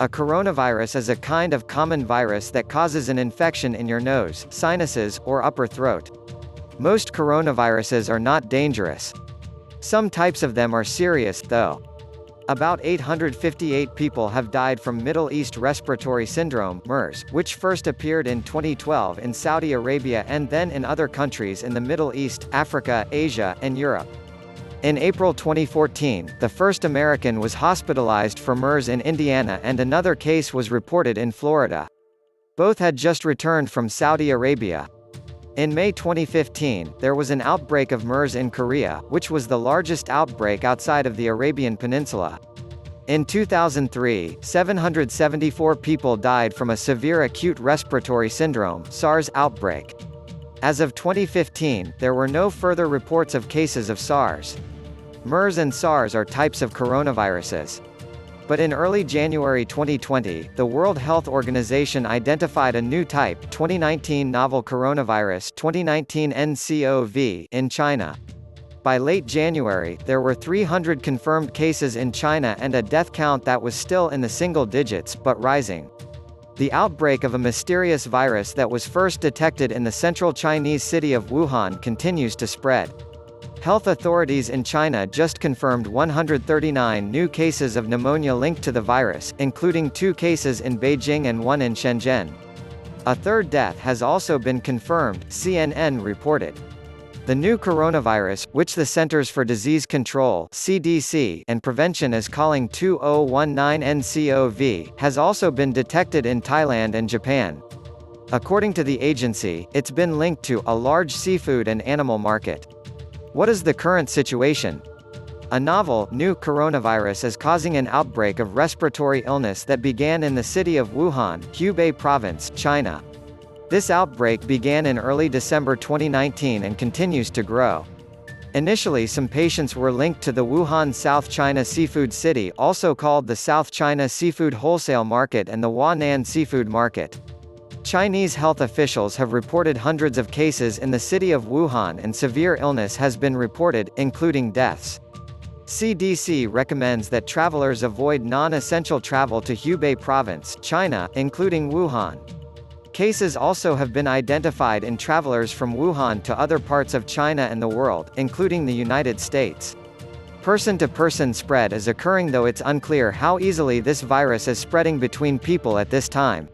A coronavirus is a kind of common virus that causes an infection in your nose, sinuses, or upper throat. Most coronaviruses are not dangerous. Some types of them are serious, though. About 858 people have died from Middle East Respiratory Syndrome (MERS), which first appeared in 2012 in Saudi Arabia and then in other countries in the Middle East, Africa, Asia, and Europe. In April 2014, the first American was hospitalized for MERS in Indiana and another case was reported in Florida. Both had just returned from Saudi Arabia. In May 2015, there was an outbreak of MERS in Korea, which was the largest outbreak outside of the Arabian Peninsula. In 2003, 774 people died from a severe acute respiratory syndrome (SARS) outbreak. As of 2015, there were no further reports of cases of SARS. MERS and SARS are types of coronaviruses. But in early January 2020, the World Health Organization identified a new type, 2019 novel coronavirus 2019 nCoV, in China. By late January, there were 300 confirmed cases in China and a death count that was still in the single digits, but rising. The outbreak of a mysterious virus that was first detected in the central Chinese city of Wuhan continues to spread. Health authorities in China just confirmed 139 new cases of pneumonia linked to the virus, including 2 cases in Beijing and 1 in Shenzhen. A third death has also been confirmed, CNN reported. The new coronavirus, which the Centers for Disease Control (CDC) and Prevention is calling 2019 nCoV, has also been detected in Thailand and Japan. According to the agency, it's been linked to a large seafood and animal market. What is the current situation? A novel, new coronavirus is causing an outbreak of respiratory illness that began in the city of Wuhan, Hubei Province, China. This outbreak began in early December 2019 and continues to grow. Initially, some patients were linked to the Wuhan South China Seafood City, also called the South China Seafood Wholesale Market and the Huanan Seafood Market. Chinese health officials have reported hundreds of cases in the city of Wuhan and severe illness has been reported, including deaths. CDC recommends that travelers avoid non-essential travel to Hubei Province, China, including Wuhan. Cases also have been identified in travelers from Wuhan to other parts of China and the world, including the United States. Person-to-person spread is occurring, though it's unclear how easily this virus is spreading between people at this time.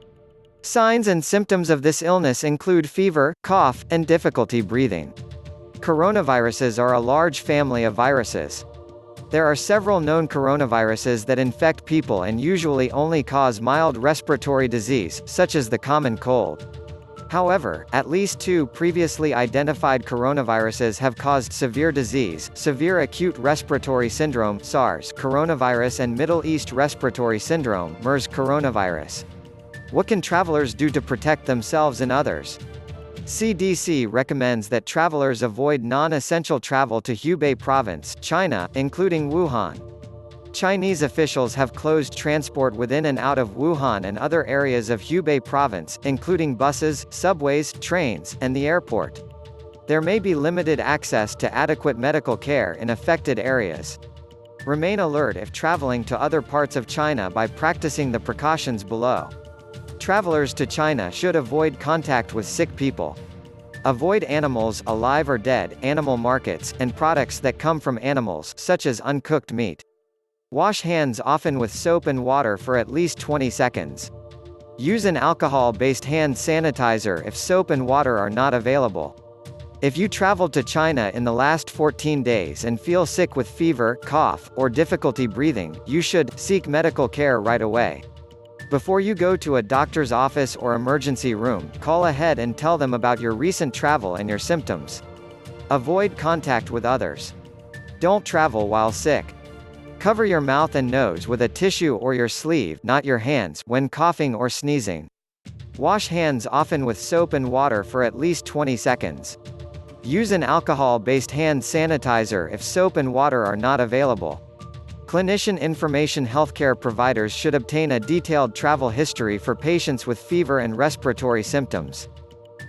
Signs and symptoms of this illness include fever, cough, and difficulty breathing. Coronaviruses are a large family of viruses. There are several known coronaviruses that infect people and usually only cause mild respiratory disease, such as the common cold. However, at least 2 previously identified coronaviruses have caused severe disease: severe acute respiratory syndrome (SARS) coronavirus and Middle East Respiratory Syndrome (MERS) coronavirus. What can travelers do to protect themselves and others? CDC recommends that travelers avoid non-essential travel to Hubei Province, China, including Wuhan. Chinese officials have closed transport within and out of Wuhan and other areas of Hubei Province, including buses, subways, trains, and the airport. There may be limited access to adequate medical care in affected areas. Remain alert if traveling to other parts of China by practicing the precautions below. Travelers to China should avoid contact with sick people. Avoid animals, alive or dead, animal markets, and products that come from animals, such as uncooked meat. Wash hands often with soap and water for at least 20 seconds. Use an alcohol-based hand sanitizer if soap and water are not available. If you traveled to China in the last 14 days and feel sick with fever, cough, or difficulty breathing, you should seek medical care right away. Before you go to a doctor's office or emergency room, call ahead and tell them about your recent travel and your symptoms. Avoid contact with others. Don't travel while sick. Cover your mouth and nose with a tissue or your sleeve, not your hands, when coughing or sneezing. Wash hands often with soap and water for at least 20 seconds. Use an alcohol-based hand sanitizer if soap and water are not available. Clinician information: healthcare providers should obtain a detailed travel history for patients with fever and respiratory symptoms.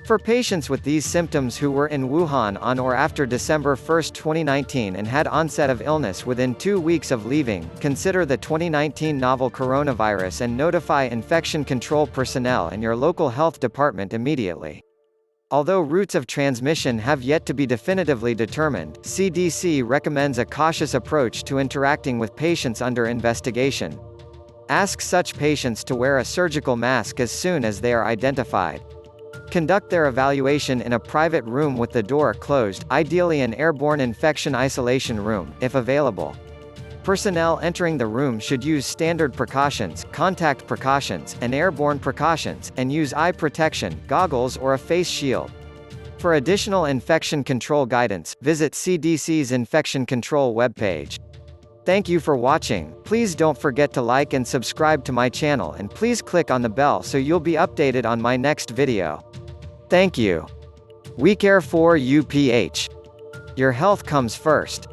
For patients with these symptoms who were in Wuhan on or after December 1, 2019 and had onset of illness within 2 weeks of leaving, consider the 2019 novel coronavirus and notify infection control personnel and your local health department immediately. Although routes of transmission have yet to be definitively determined, CDC recommends a cautious approach to interacting with patients under investigation. Ask such patients to wear a surgical mask as soon as they are identified. Conduct their evaluation in a private room with the door closed, ideally an airborne infection isolation room, if available. Personnel entering the room should use standard precautions, contact precautions, and airborne precautions, and use eye protection, goggles or a face shield. For additional infection control guidance, visit CDC's infection control webpage. Thank you for watching. Please don't forget to like and subscribe to my channel, and please click on the bell so you'll be updated on my next video. Thank you. WeCare for UPH. Your health comes first.